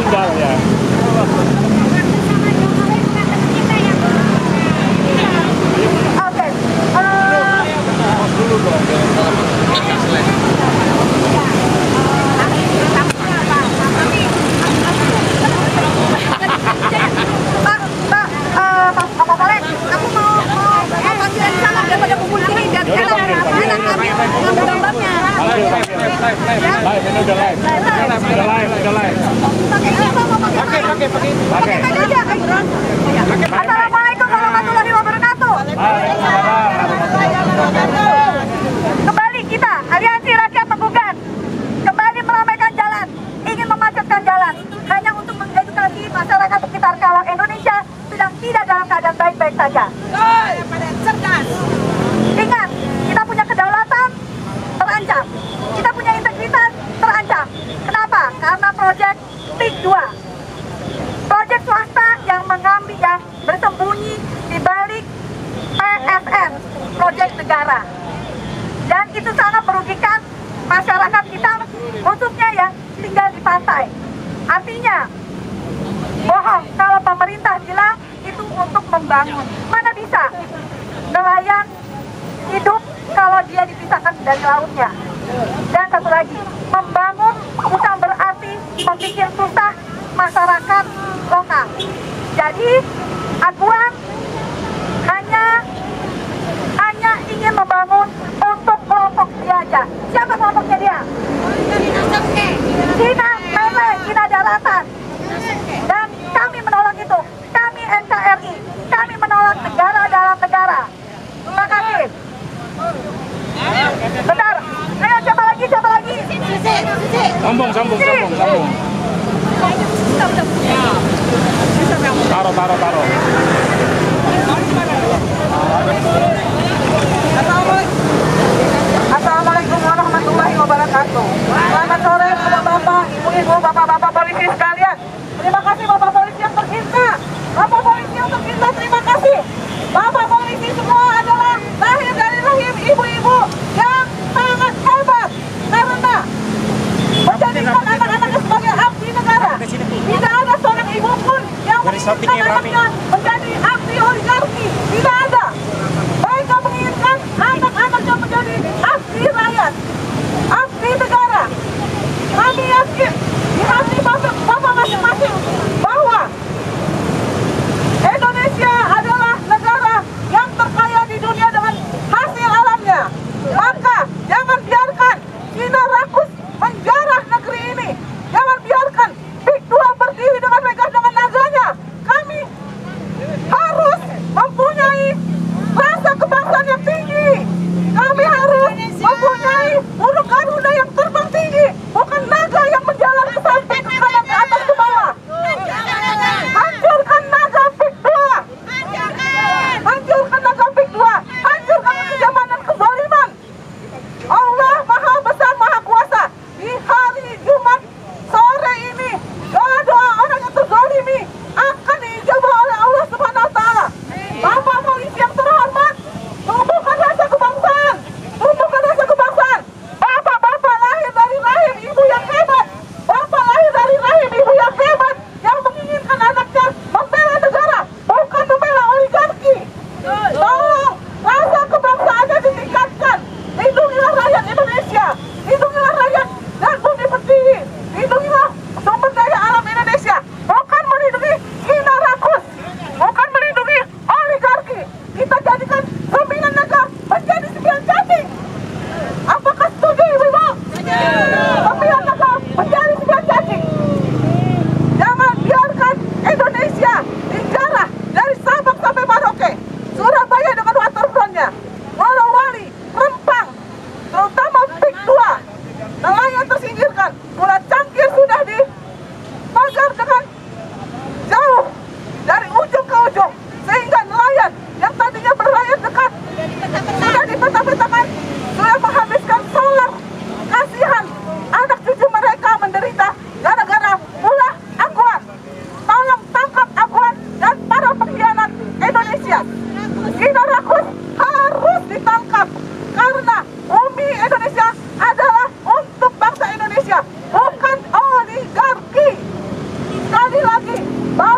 tinggal ya. Oke. Dulu dong. Aku mau panggilan di sana daripada kumpul sini dan enak ambil gambarnya. Live, ini udah live. Udah live. Pakai aja. Assalamualaikum warahmatullahi wabarakatuh. Kembali kita, Aliansi Rakyat Penggugat, kembali meramaikan jalan, ingin memacetkan jalan, hanya untuk mengedukasi masyarakat sekitar Karawang Indonesia sedang tidak dalam keadaan baik-baik saja. Cerdas. Ingat, kita punya kedaulatan terancam, kita punya integritas terancam. Kenapa? Karena proyek TIK 2, proyek swasta yang mengambil, yang bersembunyi di balik PSN, proyek negara. Dan itu sangat merugikan masyarakat kita, khususnya yang tinggal di pantai. Artinya, bohong kalau pemerintah bilang itu untuk membangun. Mana bisa nelayan hidup kalau dia dipisahkan dari lautnya. Dan satu lagi, membangun bukan berarti membuat susah masyarakat lokal. Jadi, Aguan hanya ingin membangun untuk kelompok dia aja. Siapa kelompoknya dia? Cina Mele, Cina Daratan. Dan kami menolak itu. Kami NKRI, kami menolak negara dalam negara. Terima kasih. Bentar, ayo siapa lagi? Sambung. Taruh. Assalamualaikum warahmatullahi wabarakatuh. Selamat sore bapak-bapak, ibu-ibu, bapak-bapak polisi sekalian. Terima kasih bapak polisi yang tercinta. Bapak polisi yang tercinta, terima kasih. Bapak polisi semua adalah lahir dari rahim ibu-ibu yang sangat hebat karena menjadikan anak-anaknya sebagai abdi negara. Tidak ada seorang ibu pun yang menginginkan anaknya menjadi abdi oligarki. Tidak ada. Mereka menginginkan anak-anaknya menjadi abdi rakyat, abdi negara. Kami yakin di hati bapak masing-masing bahwa Indonesia adalah negara yang terkaya di dunia dengan hasil alamnya. Maka jangan biarkan Cina rakus menjarah negeri ini. Jangan biarkan TIK 2 berdiri dengan megah dengan naganya. Kami harus mempunyai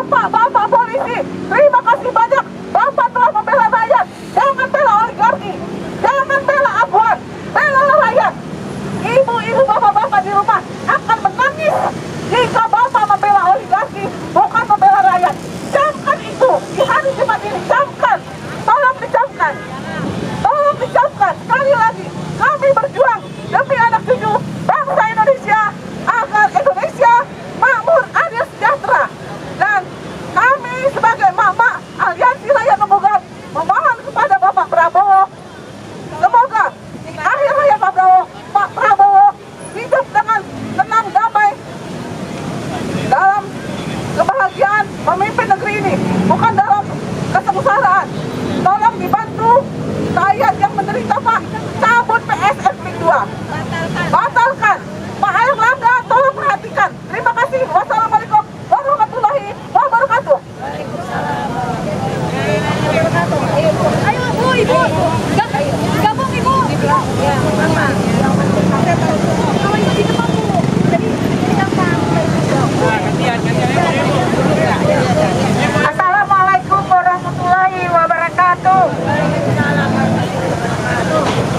Bapak polisi, terima kasih banyak. Bapak telah membela rakyat. Jangan bela oligarki, jangan bela abuan, bela rakyat. Ibu-ibu, bapak-bapak di rumah akan menangis jika Bapak membela oligarki, bukan membela rakyat. Camkan itu di hari Jumat ini, camkan. Tolong dicamkan. Tolong dicamkan. Sekali lagi, kami berjuang demi anak cucu bangsa Indonesia agar Indonesia makmur, adil, sejahtera. Dan kami sebagai mama Aliansi Rakyat Penggugat memohon kepada Bapak Prabowo, semoga di akhir hayat Pak Prabowo hidup dengan tenang, damai, dalam kebahagiaan memimpin negeri ini, bukan dalam kesengsaraan. Tolong dibantu rakyat yang menderita, Pak. Cabut PSSB 2. Batalkan. Pak Erlangga, tolong perhatikan. Terima kasih. Wassalamualaikum warahmatullahi wabarakatuh. Ayo Bu, Ibu. Gabung Ibu. Kalau Ibu di depan Bu. Jadi Assalamualaikum warahmatullahi wabarakatuh.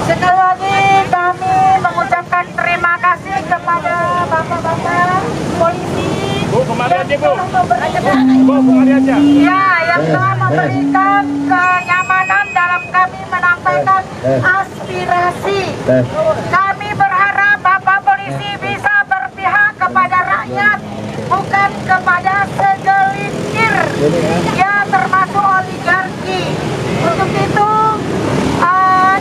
Sekali lagi kami mengucapkan terima kasih kepada bapak-bapak polisi. Bu, kemari aja Bu. Bu, kemari aja. Ya, yang telah memberikan kenyamanan dalam kami menyampaikan aspirasi. Kami berharap Bapak Polisi bisa berpihak kepada rakyat, bukan kepada segelintir, ya termasuk oligarki. Untuk itu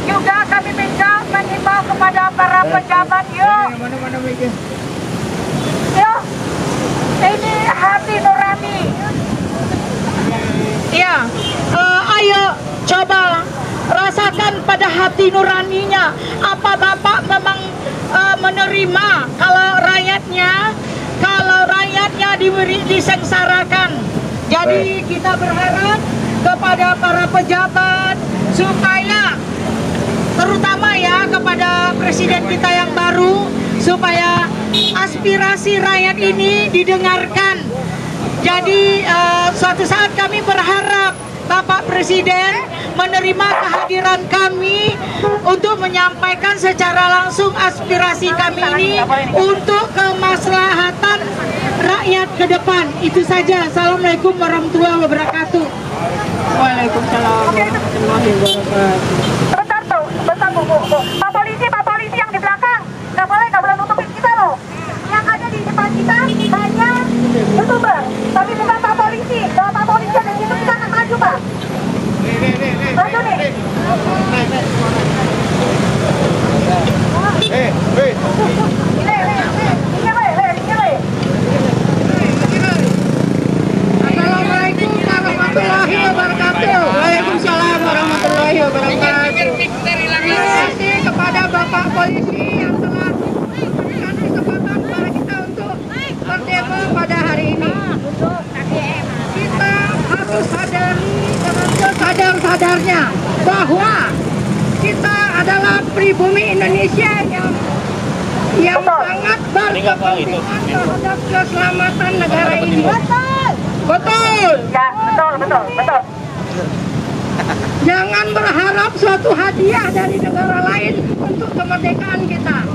juga kami mengimbau kepada para pejabat, yuk, ini hati nurani. Ya, ayo coba rasakan pada hati nuraninya. Apa Bapak memang menerima kalau rakyatnya disengsarakan? Jadi kita berharap kepada para pejabat supaya, terutama ya kepada presiden kita yang baru, supaya aspirasi rakyat ini didengarkan. Jadi suatu saat kami berharap Bapak Presiden menerima kehadiran kami untuk menyampaikan secara langsung aspirasi kami ini untuk kemaslahatan rakyat ke depan. Itu saja. Assalamualaikum warahmatullahi wabarakatuh. Waalaikumsalam warahmatullahi wabarakatuh. Bentar Bu. Pak polisi yang di belakang, nggak boleh nutupin kita loh. Yang ada di depan kita hanya YouTuber, tapi bukan Pak polisi. Kalau Pak polisi ada di situ, kita akan maju Pak. Maju nih. Assalamualaikum warahmatullahi wabarakatuh. Waalaikumsalam warahmatullahi wabarakatuh. Terima kasih kepada Bapak Polisi yang telah memberikan kesempatan kepada kita untuk berdemo pada hari ini. Kita harus sadari dengan sesadar-sadarnya bahwa kita adalah pribumi Indonesia yang sangat berkepentingan terhadap keselamatan negara ini. Betul. Ya, betul. Jangan berharap suatu hadiah dari negara lain untuk kemerdekaan kita.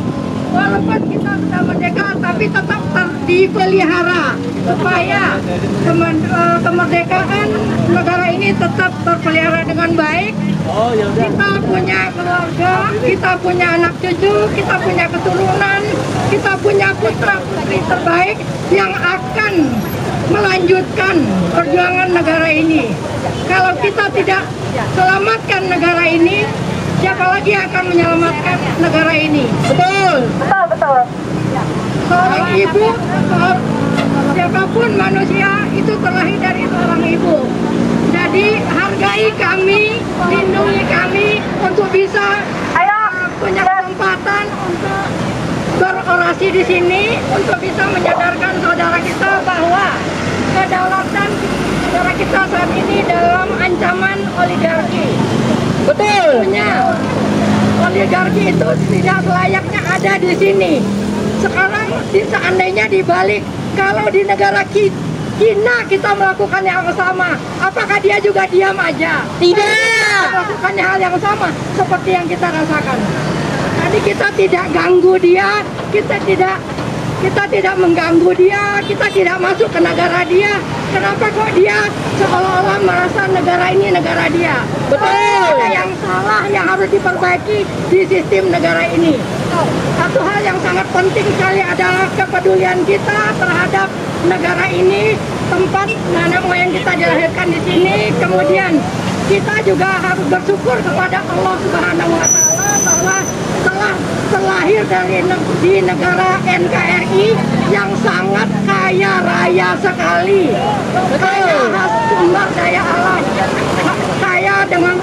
Walaupun kita sudah merdeka, tapi tetap dipelihara supaya kemerdekaan negara ini tetap terpelihara dengan baik. Kita punya keluarga, kita punya anak cucu, kita punya keturunan, kita punya putra-putri terbaik yang akan melanjutkan perjuangan negara ini. Kalau kita tidak selamatkan negara ini, siapa lagi yang akan menyelamatkan negara ini? Betul. Seorang ibu, siapapun manusia itu terlahir dari seorang ibu. Jadi hargai kami, lindungi kami untuk bisa punya kesempatan untuk berorasi di sini, untuk bisa menyadarkan saudara kita bahwa kedaulatan negara kita saat ini dalam ancaman oligarki. Betul. Oligarki itu tidak selayaknya ada di sini. Sekarang seandainya dibalik, kalau di negara Cina kita melakukan yang sama. Apakah dia juga diam aja? Tidak. Melakukan hal yang sama seperti yang kita rasakan. Jadi kita tidak ganggu dia, kita tidak mengganggu dia, kita tidak masuk ke negara dia. Kenapa kok dia seolah-olah merasa negara ini negara dia? Betul. Ada yang salah yang harus diperbaiki di sistem negara ini. Satu hal yang sangat penting sekali adalah kepedulian kita terhadap negara ini, tempat nenek moyang kita dilahirkan di sini. Kemudian kita juga harus bersyukur kepada Allah Subhanahu wa Ta'ala bahwa telah terlahir di negara NKRI yang sangat kaya raya sekali, kaya sumber daya alam, kaya dengan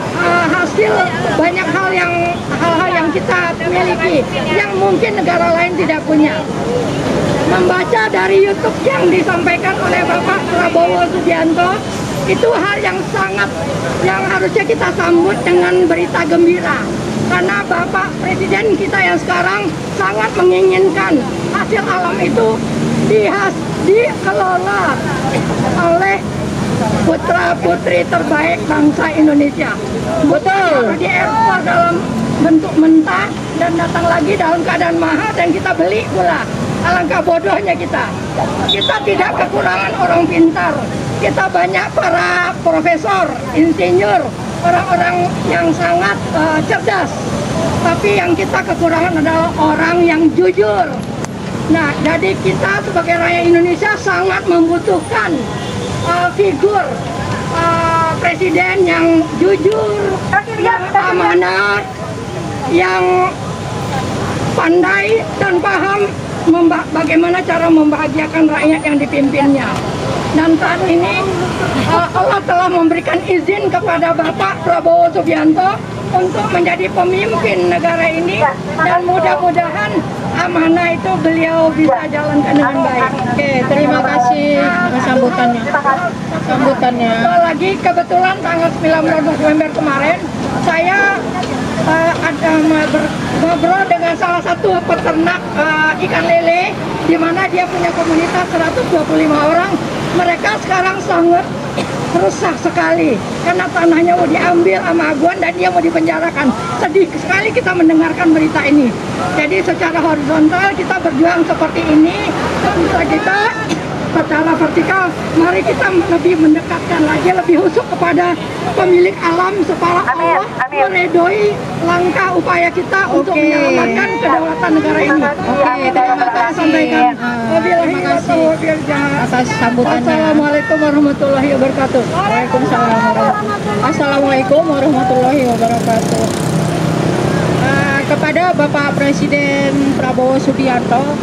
hasil banyak hal yang kita miliki yang mungkin negara lain tidak punya. Membaca dari YouTube yang disampaikan oleh Bapak Prabowo Subianto itu hal yang harusnya kita sambut dengan berita gembira. Karena Bapak Presiden kita yang sekarang sangat menginginkan hasil alam itu dikelola oleh putra-putri terbaik bangsa Indonesia. Betul. Diekspor dalam bentuk mentah dan datang lagi dalam keadaan mahal dan kita beli pula. Alangkah bodohnya kita. Kita tidak kekurangan orang pintar. Kita banyak para profesor, insinyur, orang-orang yang sangat cerdas. Tapi yang kita kekurangan adalah orang yang jujur. Nah, jadi kita sebagai rakyat Indonesia sangat membutuhkan figur presiden yang jujur, yang amanah, yang pandai dan paham bagaimana cara membahagiakan rakyat yang dipimpinnya. Dan saat ini Allah telah memberikan izin kepada Bapak Prabowo Subianto untuk menjadi pemimpin negara ini dan mudah-mudahan amanah itu beliau bisa jalankan dengan baik. Oke, terima kasih sambutannya. Lagi kebetulan tanggal 19 November kemarin saya ada ngobrol dengan salah satu peternak ikan lele di mana dia punya komunitas 125 orang. Mereka sekarang sangat rusak sekali karena tanahnya mau diambil sama Aguan dan dia mau dipenjarakan. Sedih sekali kita mendengarkan berita ini. Jadi secara horizontal kita berjuang seperti ini, bisa kita secara vertikal, mari kita lebih mendekatkan lagi, lebih husuk kepada pemilik alam supaya Allah meridhoi langkah upaya kita untuk menyelamatkan kedaulatan negara ini. Oke, terima kasih. Terima kasih atas sambutannya. Assalamualaikum warahmatullahi wabarakatuh. Waalaikumsalam. Assalamualaikum warahmatullahi wabarakatuh. Kepada Bapak Presiden Prabowo Subianto,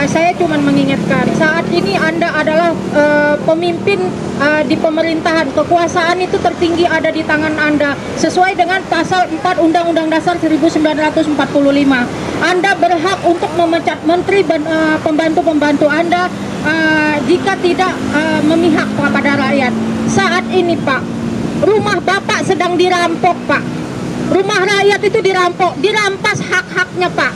saya cuma mengingatkan, saat ini Anda adalah pemimpin di pemerintahan. Kekuasaan itu tertinggi ada di tangan Anda sesuai dengan pasal 4 Undang-Undang Dasar 1945. Anda berhak untuk memecat menteri pembantu-pembantu Anda jika tidak memihak kepada rakyat. Saat ini Pak, rumah Bapak sedang dirampok Pak. Rumah rakyat itu dirampas hak-haknya Pak.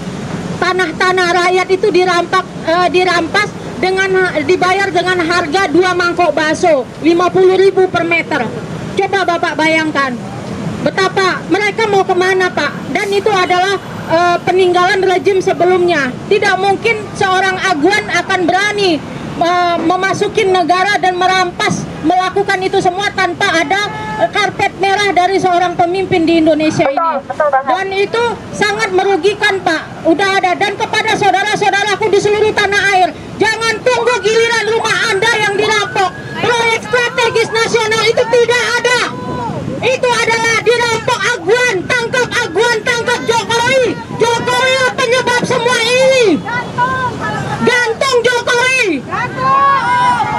Tanah-tanah rakyat itu dirampas dengan dibayar dengan harga 2 mangkok bakso 50.000 per meter. Coba Bapak bayangkan betapa mereka mau kemana Pak. Dan itu adalah peninggalan rejim sebelumnya. Tidak mungkin seorang Aguan akan berani memasuki negara dan melakukan itu semua tanpa ada karpet merah dari seorang pemimpin di Indonesia ini. Dan itu sangat merugikan Pak. Udah ada. Dan kepada saudara-saudaraku di seluruh tanah air, jangan tunggu giliran rumah Anda yang dirampok. Proyek strategis nasional itu tidak ada. Itu adalah dirampok Aguan, tangkap Jokowi. Jokowi penyebab semua ini. Gantung Jokowi.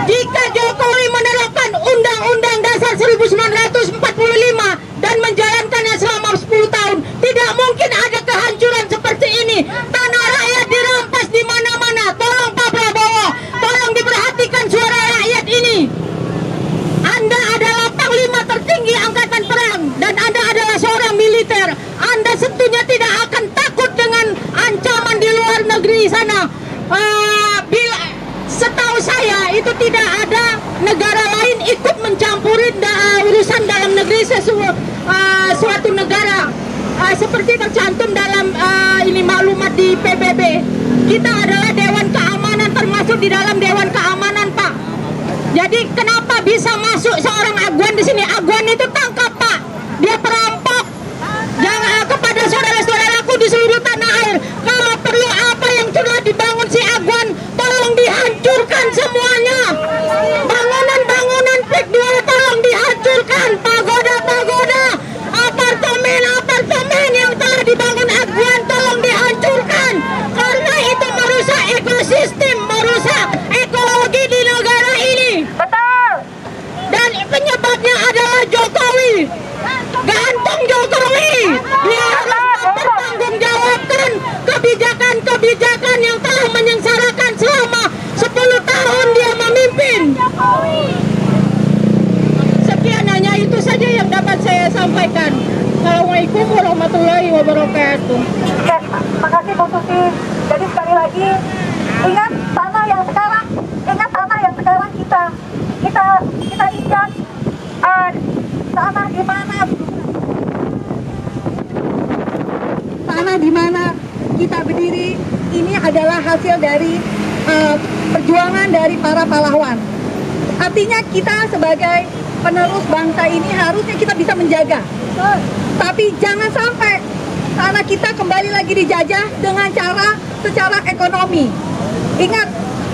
Jika Jokowi menerapkan Undang-Undang Dasar 1945 dan menjalankannya selama 10 tahun, tidak mungkin ada kehancuran seperti ini. Tanah rakyat dirampas di mana-mana. Tolong Pak Prabowo, tolong diperhatikan suara rakyat ini. Anda adalah panglima tertinggi angkatan perang dan Anda adalah seorang militer. Anda tentunya tidak akan takut dengan ancaman di luar negeri sana. Setahu saya itu tidak ada negara lain ikut mencampuri urusan dalam negeri suatu negara. Seperti tercantum dalam ini maklumat di PBB. Kita adalah Dewan Keamanan, termasuk di dalam Dewan Keamanan, Pak. Jadi kenapa bisa masuk seorang Agwan di sini? Agwan itu tangkap, Pak. Dia perampok. Jangan kepada saudara-saudaraku di seluruh tanah air, kalau perlu apa yang sudah dibangun si Agwan, tolong dihancurkan semuanya. Bangunan-bangunan PIK 2 tolong dihancurkan. Pagoda-pagoda, apartemen yang telah dibangun Agwan tolong dihancurkan. Karena itu merusak ekosistem, merusak ekologi di negara ini. Betul. Dan penyebabnya adalah Jokowi. Gantung Jokowi. Dia harus mempertanggungjawabkan kebijakan-kebijakan yang telah menyengsarakan selama 10 tahun dia memimpin. Sekian, hanya itu saja yang dapat saya sampaikan. Assalamualaikum warahmatullahi wabarakatuh. Ya, makasih Bu Susi. Jadi sekali lagi, ingat tanah yang sekarang kita injak, tanah di mana kita berdiri ini adalah hasil dari perjuangan dari para pahlawan. Artinya kita sebagai penerus bangsa ini harusnya kita bisa menjaga. Tapi jangan sampai tanah kita kembali lagi dijajah dengan cara secara ekonomi. Ingat,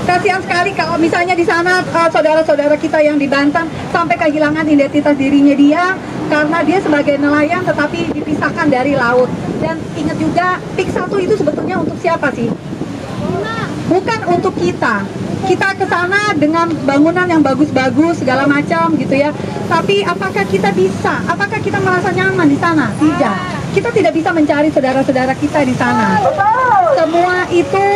kasihan sekali kalau misalnya di sana saudara-saudara kita yang di Banten sampai kehilangan identitas dirinya dia karena dia sebagai nelayan tetapi dipisahkan dari laut. Dan ingat juga, PIK 1 itu sebetulnya untuk siapa sih? Bukan untuk kita. Kita ke sana dengan bangunan yang bagus-bagus segala macam gitu ya. Tapi apakah kita bisa? Apakah kita merasa nyaman di sana? Tidak. Kita tidak bisa mencari saudara-saudara kita di sana. Semua itu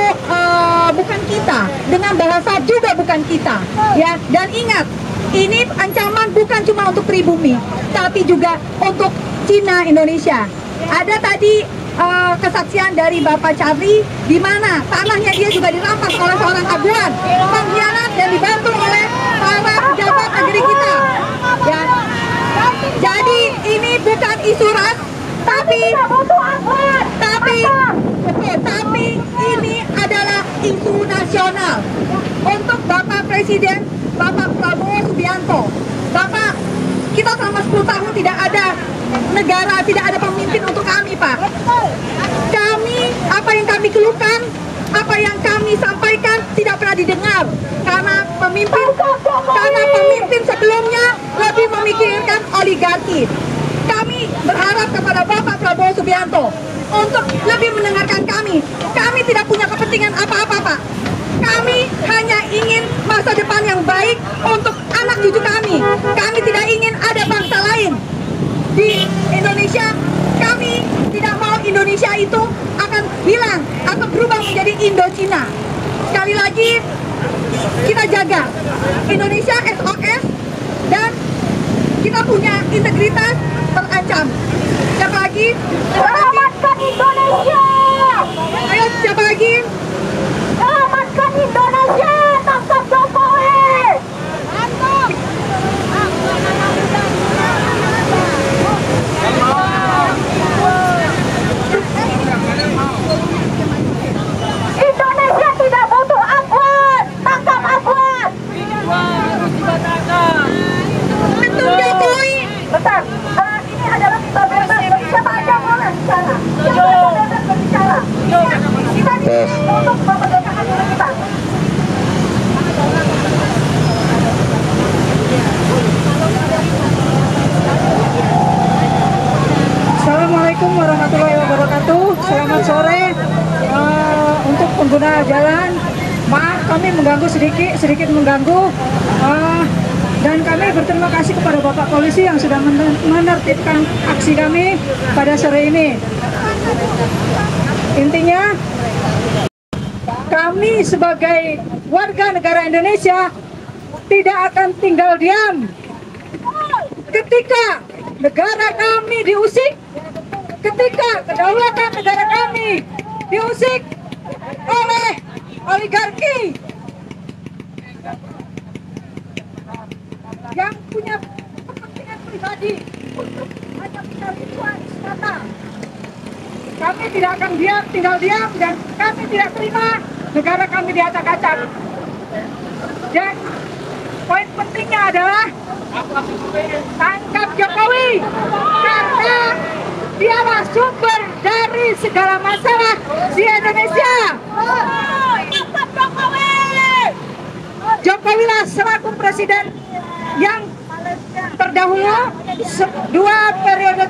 bukan kita. Dengan bahasa juga bukan kita. Ya. Dan ingat, ini ancaman bukan cuma untuk pribumi, tapi juga untuk Cina Indonesia. Ada tadi kesaksian dari Bapak Charlie di mana tanahnya dia juga dirampas oleh seorang Agwan, pengkhianat dan dibantu oleh para pejabat negeri kita. Ya. Jadi ini bukan isu ras, tapi ini adalah isu nasional untuk Bapak Presiden, Bapak Prabowo Subianto. Bapak, kita selama 10 tahun tidak ada negara, tidak ada pemimpin untuk kami, Pak. Kami, apa yang kami keluhkan, apa yang kami sampaikan tidak pernah didengar karena pemimpin sebelumnya lebih memikirkan oligarki. Kami berharap kepada Bapak Prabowo Subianto untuk lebih mendengarkan kami. Kami tidak punya kepentingan apa-apa, Pak. Kami hanya ingin masa depan yang baik untuk anak cucu kami. Kami tidak ingin ada bangsa lain di Indonesia. Kami tidak mau Indonesia itu akan hilang atau berubah menjadi Indochina. Sekali lagi, kita jaga Indonesia SOS dan kita punya integritas terancam. Siapa lagi? Selamatkan Indonesia! Ayo, siapa lagi? Selamatkan Indonesia! Tangkap Jokowi! Mantap! Indonesia tidak butuh Agwan! Tangkap Agwan! Betul Jokowi! Bentar, ini adalah kita bebas, siapa aja boleh bicara. Siapa aja bebas berbicara. Kita di sini untuk memerdekakan diri kita. Assalamualaikum warahmatullahi wabarakatuh. Selamat sore untuk pengguna jalan. Maaf kami mengganggu sedikit mengganggu. Dan kami berterima kasih kepada Bapak Polisi yang sudah menertibkan aksi kami pada sore ini. Intinya, kami sebagai warga negara Indonesia tidak akan tinggal diam ketika negara kami diusik, ketika kedaulatan negara kami diusik oleh oligarki. yang punya kepentingan pribadi untuk hanya mencari cuan semata. Kami tidak akan tinggal diam, dan kami tidak terima negara kami diacak-acak. Dan poin pentingnya adalah tangkap Jokowi, karena dialah sumber dari segala masalah di Indonesia. Jokowi lah selaku presiden yang terdahulu dua periode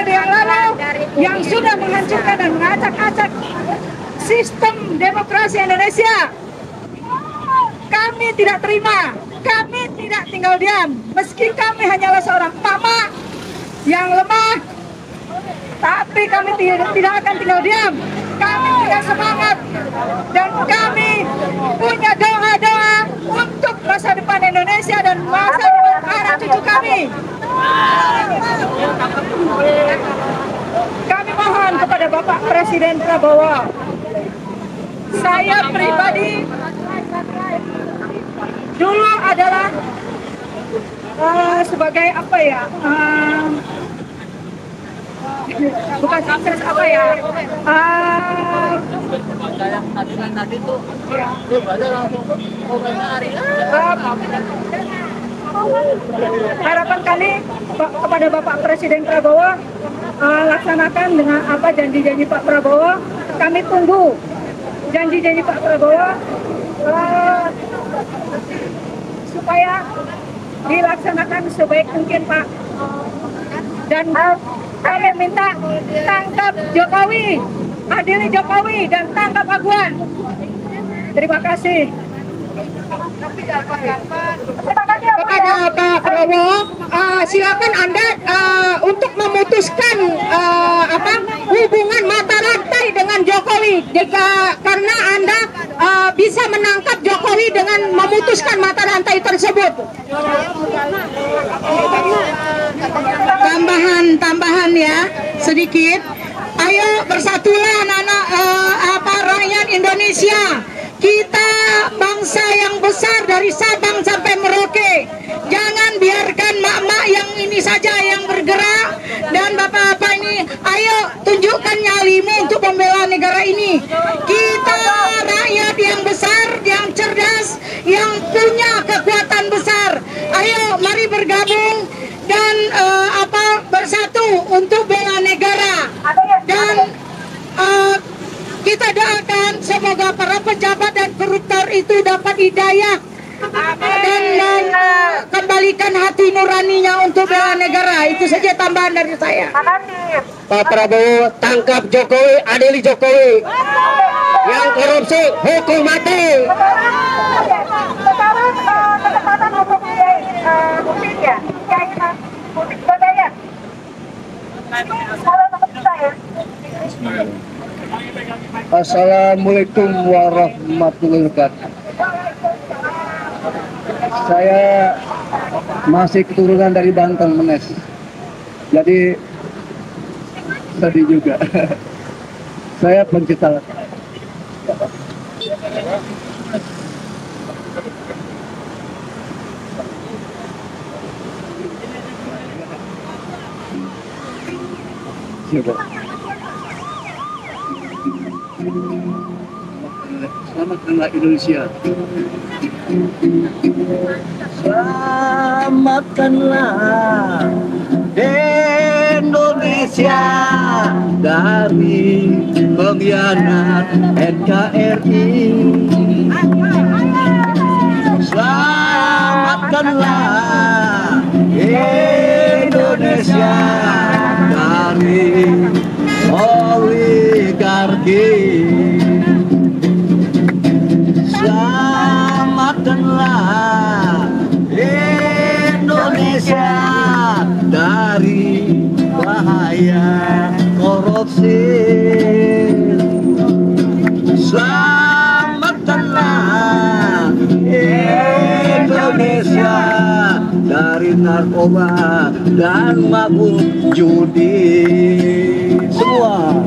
yang lalu yang sudah menghancurkan dan mengacak-acak sistem demokrasi Indonesia. Kami tidak terima, kami tidak tinggal diam, meski kami hanyalah seorang mama yang lemah, tapi kami tidak akan tinggal diam. Kami punya semangat dan kami punya doa-doa untuk masa depan Indonesia dan masa depan anak cucu kami. Kami mohon kepada Bapak Presiden Prabowo, saya pribadi dulu adalah sebagai apa ya, bukan sukses apa ya, harapan kami kepada Bapak Presiden Prabowo, laksanakan dengan apa janji-janji Pak Prabowo. Kami tunggu janji-janji Pak Prabowo supaya dilaksanakan sebaik mungkin, Pak. Dan kami minta tangkap Jokowi, adili Jokowi, dan tangkap Aguan. Terima kasih. Kepada Pak Prabowo, silakan Anda untuk memutuskan hubungan mata rantai dengan Jokowi, karena Anda bisa menangkap Jokowi dengan memutuskan mata rantai tersebut. Tambahan ya sedikit. Ayo bersatulah anak-anak rakyat Indonesia. Kita bangsa yang besar dari Sabang sampai Merauke. Jangan biarkan mak-mak yang ini saja yang bergerak, dan bapak-bapak ini, ayo tunjukkan nyalimu untuk membela negara ini. Kita rakyat yang besar, yang cerdas, yang punya kekuatan besar. Ayo mari bergabung dan bersatu untuk bela negara. Dan kita doakan semoga para pejabat dan koruptor itu dapat hidayah dan kembalikan hati nuraninya untuk bela negara. Itu saja tambahan dari saya. Pak Prabowo, tangkap Jokowi, adili Jokowi. Yang korupsi, hukum mati. Sekarang kesempatan untuk musik ya, musik budaya. Kalau untuk kita ya. Assalamualaikum warahmatullahi wabarakatuh. Saya masih keturunan dari Banten, Menes. Jadi sedih juga. Saya pencipta lagu. Selamatkanlah Indonesia. Selamatkanlah Indonesia dari pengkhianat NKRI. Selamatkanlah Indonesia dari oligarki. Selamatkanlah Indonesia dari bahaya korupsi. Selamatkanlah Indonesia dari narkoba dan mabuk judi. Semua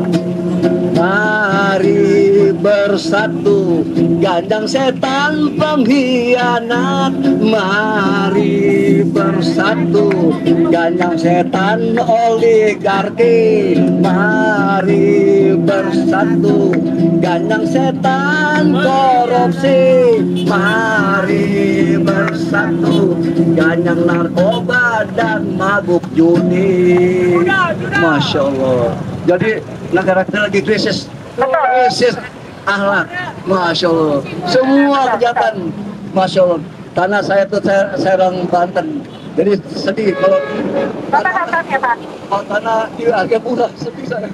Mari bersatu, gandang setan pengkhianat. Mari bersatu, gandang setan oligarki. Mari bersatu, gandang setan korupsi. Mari bersatu, gandang narkoba dan mabuk judi. Masya Allah. Jadi negara kita lagi krisis akhlak. Masya Allah. Semua kejahatan. Masya Allah. Tanah saya tuh saya orang Banten. Jadi sedih kalau tanah di harga murah, sedih saya.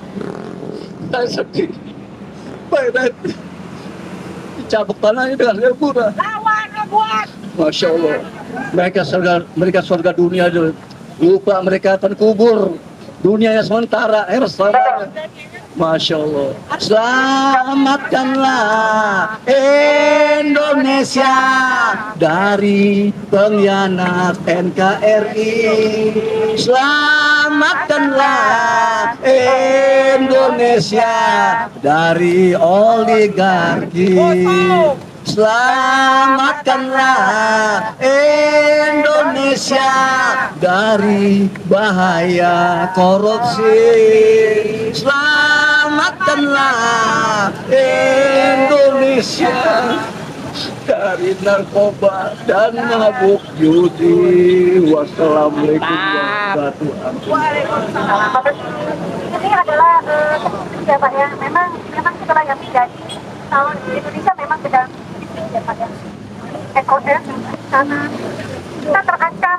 Saya sedih. Baik, dicabuk tanahnya dengan harga murah. Masya Allah. Mereka surga dunia dulu. Lupa mereka akan kubur. Dunianya sementara, selamanya. Masya Allah. Selamatkanlah Indonesia dari pengkhianat NKRI. Selamatkanlah Indonesia dari oligarki. Selamatkanlah Indonesia dari bahaya korupsi. Selamatkanlah Indonesia dari narkoba dan mabuk judi. Wassalamualaikum warahmatullahi wabarakatuh. Ini adalah ya Pak ya, memang setelah yang terjadi kalau di Indonesia memang sedang ya Pak ya, SOS karena kita terancam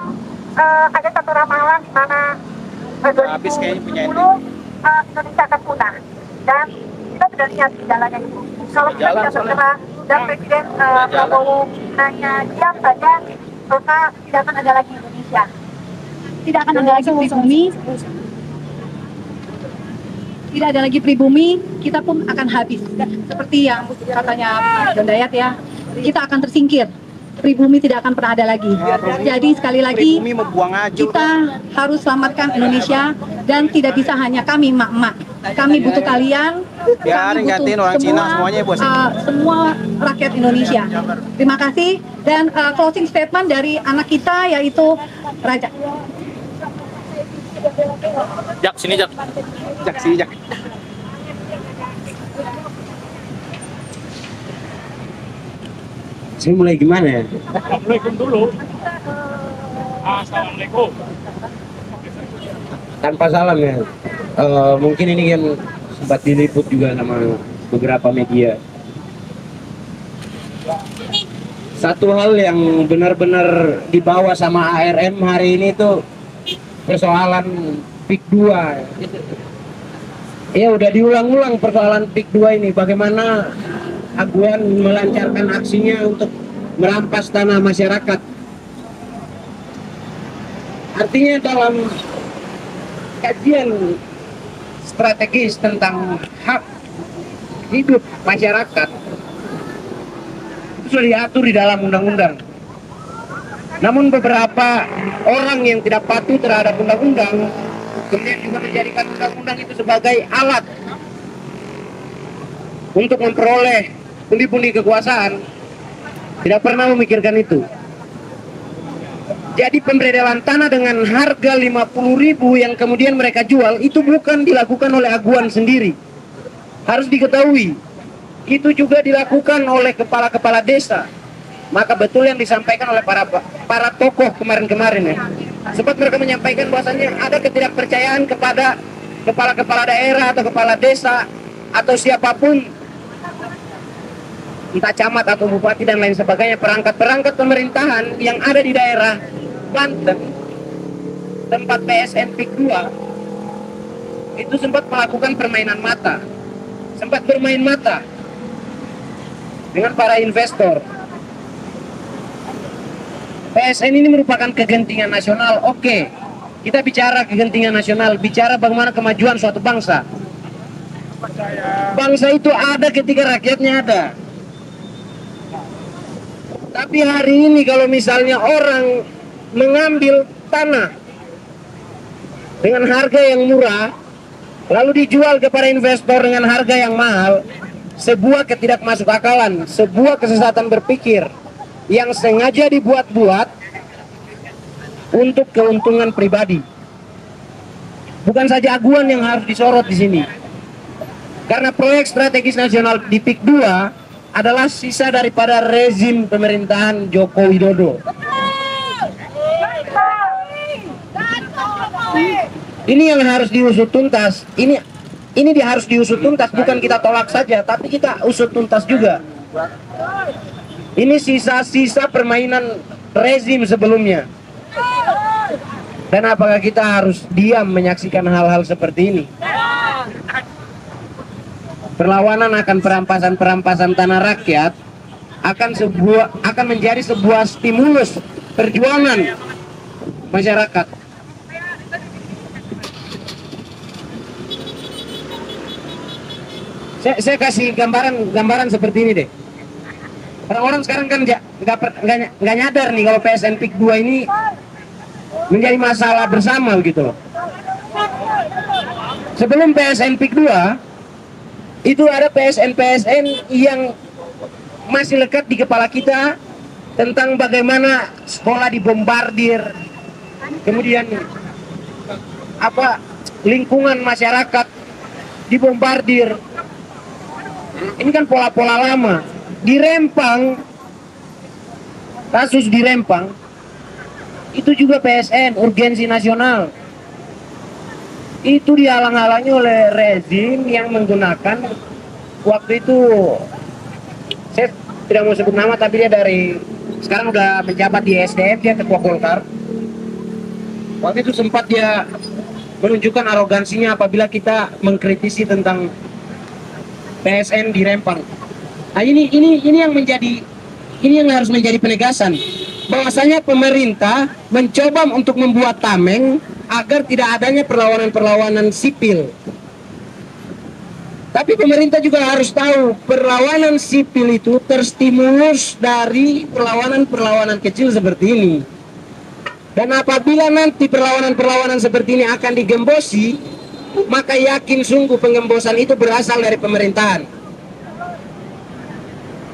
ada satu ramalan di mana 2010 Indonesia akan punah dan kita sudah lihat jalannya itu. Kalau kita tidak segera dan Presiden Prabowo hanya diam saja, maka tidak akan ada lagi Indonesia, tidak akan ada lagi pribumi, tidak ada lagi pribumi, kita pun akan habis. Seperti yang katanya Pak John Dayat ya, kita akan tersingkir. Pribumi tidak akan pernah ada lagi. Jadi sekali lagi kita harus selamatkan Indonesia dan tidak bisa hanya kami emak-emak. Kami butuh kalian, kami butuh semua rakyat Indonesia. Terima kasih dan closing statement dari anak kita yaitu Raja. Jak sini Jak. Jak sini Jak. Saya mulai gimana ya? Assalamualaikum dulu. Assalamualaikum. Tanpa salam ya. Mungkin ini kan sempat diliput juga sama beberapa media. Satu hal yang benar-benar dibawa sama ARM hari ini tuh persoalan PIK 2. Ya udah diulang-ulang persoalan PIK 2 ini. Bagaimana Aguan melancarkan aksinya untuk merampas tanah masyarakat. Artinya dalam kajian strategis tentang hak hidup masyarakat itu sudah diatur di dalam undang-undang. Namun beberapa orang yang tidak patuh terhadap undang-undang kemudian juga menjadikan undang-undang itu sebagai alat untuk memperoleh pundi-pundi kekuasaan, tidak pernah memikirkan itu. Jadi pemberedelan tanah dengan harga 50.000 yang kemudian mereka jual itu bukan dilakukan oleh Aguan sendiri. Harus diketahui, itu juga dilakukan oleh kepala-kepala desa. Maka betul yang disampaikan oleh para tokoh kemarin-kemarin ya. Sempat mereka menyampaikan bahwasannya ada ketidakpercayaan kepada kepala-kepala daerah atau kepala desa atau siapapun, entah camat atau bupati dan lain sebagainya, perangkat-perangkat pemerintahan yang ada di daerah Banten tempat PSN PIK 2 itu sempat melakukan permainan mata, sempat bermain mata dengan para investor. PSN ini merupakan kegentingan nasional. Oke, kita bicara kegentingan nasional, bicara bagaimana kemajuan suatu bangsa. Bangsa itu ada ketika rakyatnya ada. Tapi hari ini kalau misalnya orang mengambil tanah dengan harga yang murah, lalu dijual kepada investor dengan harga yang mahal, sebuah ketidakmasukakalan, sebuah kesesatan berpikir yang sengaja dibuat-buat untuk keuntungan pribadi. Bukan saja Aguan yang harus disorot di sini, karena proyek strategis nasional di PIK 2 adalah sisa daripada rezim pemerintahan Joko Widodo. Ini yang harus diusut tuntas. Ini harus diusut tuntas, bukan kita tolak saja, tapi kita usut tuntas juga. Ini sisa-sisa permainan rezim sebelumnya. Dan apakah kita harus diam menyaksikan hal-hal seperti ini? Perlawanan akan perampasan tanah rakyat akan menjadi sebuah stimulus perjuangan masyarakat. Saya kasih gambaran seperti ini deh. Orang-orang sekarang kan nggak nyadar nih kalau PSN PIK 2 ini menjadi masalah bersama gitu loh. Sebelum PSN PIK 2 itu ada PSN yang masih lekat di kepala kita tentang bagaimana sekolah dibombardir, kemudian lingkungan masyarakat dibombardir. Ini kan pola-pola lama. Di Rempang, kasus di Rempang itu juga PSN urgensi nasional. Itu dihalang-halangi oleh rezim yang menggunakan, waktu itu saya tidak mau sebut nama, tapi dia sekarang udah menjabat di SDM, dia ketua Golkar. Waktu itu sempat dia menunjukkan arogansinya apabila kita mengkritisi tentang PSN di Rempang. Nah, ini yang harus menjadi penegasan bahwasanya pemerintah mencoba untuk membuat tameng agar tidak adanya perlawanan sipil. Tapi pemerintah juga harus tahu perlawanan sipil itu terstimulus dari perlawanan kecil seperti ini. Dan apabila nanti perlawanan seperti ini akan digembosi, maka yakin sungguh pengembosan itu berasal dari pemerintahan.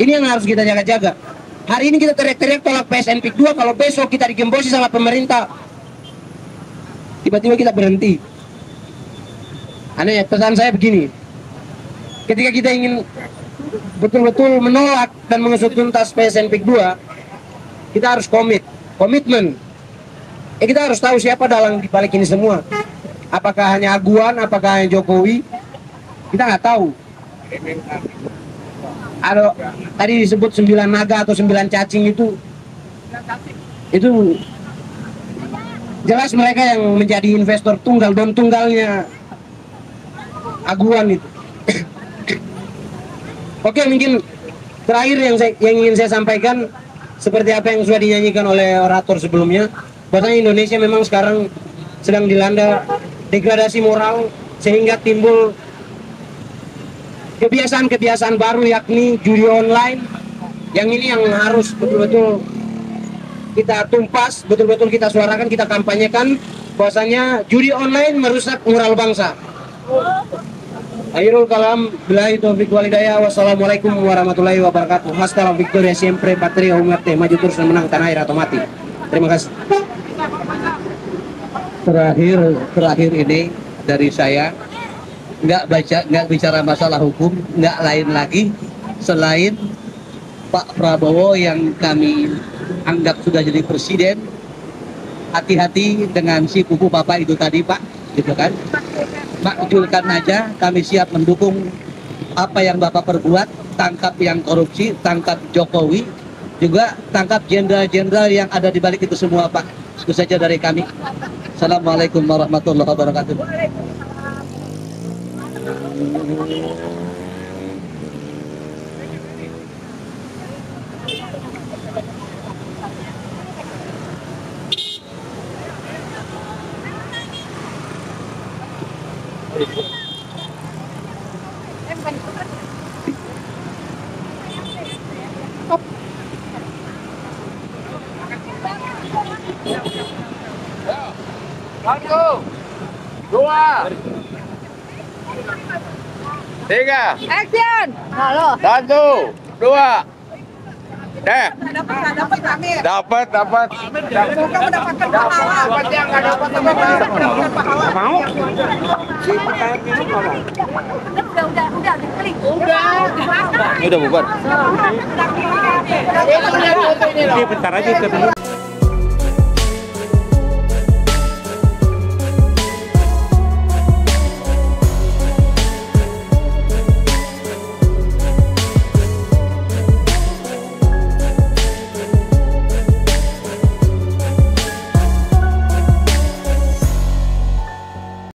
Ini yang harus kita jaga-jaga. Hari ini kita teriak-teriak tolak PSN PIK 2, kalau besok kita digembosi sama pemerintah, tiba-tiba kita berhenti. Aneh, pesan saya begini, ketika kita ingin betul-betul menolak dan mengusut tuntas PSN PIK 2, kita harus komitmen. Kita harus tahu siapa dalang di balik ini semua. Apakah hanya Aguan, apakah hanya Jokowi, kita nggak tahu. Tadi disebut 9 naga atau 9 cacing itu jelas mereka yang menjadi investor tunggal dan tunggalnya Aguan itu. Oke, mungkin terakhir yang ingin saya sampaikan, seperti apa yang sudah dinyanyikan oleh orator sebelumnya, bahwasanya Indonesia memang sekarang sedang dilanda degradasi moral, sehingga timbul kebiasaan-kebiasaan baru, yakni judi online. Yang ini yang harus betul-betul kita tumpas, betul-betul kita suarakan, kita kampanyekan, bahwasanya judi online merusak moral bangsa. Akhirul kalam, billahi taufiq wal hidayah. Wassalamualaikum warahmatullahi wabarakatuh. Hasta la victoria siempre, patria o muerte, maju terus dan menang, tanah air atau mati. Terima kasih. Terakhir ini dari saya, nggak bicara masalah hukum, nggak lain lagi selain Pak Prabowo yang kami anggap sudah jadi presiden. Hati-hati dengan si kupu Bapak itu tadi, Pak, gitu kan? Makjulkan aja, kami siap mendukung apa yang Bapak perbuat. Tangkap yang korupsi, tangkap Jokowi, juga tangkap jenderal-jenderal yang ada di balik itu semua, Pak. Itu saja dari kami. Assalamualaikum warahmatullahi wabarakatuh. Satu, dua, Tiga. Action. Halo. 1, 2. Dapat. Kamu mendapatkan pahala. Dapat yang nggak dapat mendapatkan pahala. Mau? Udah, klik. Ini udah bubar. Udah. Ini bentar aja.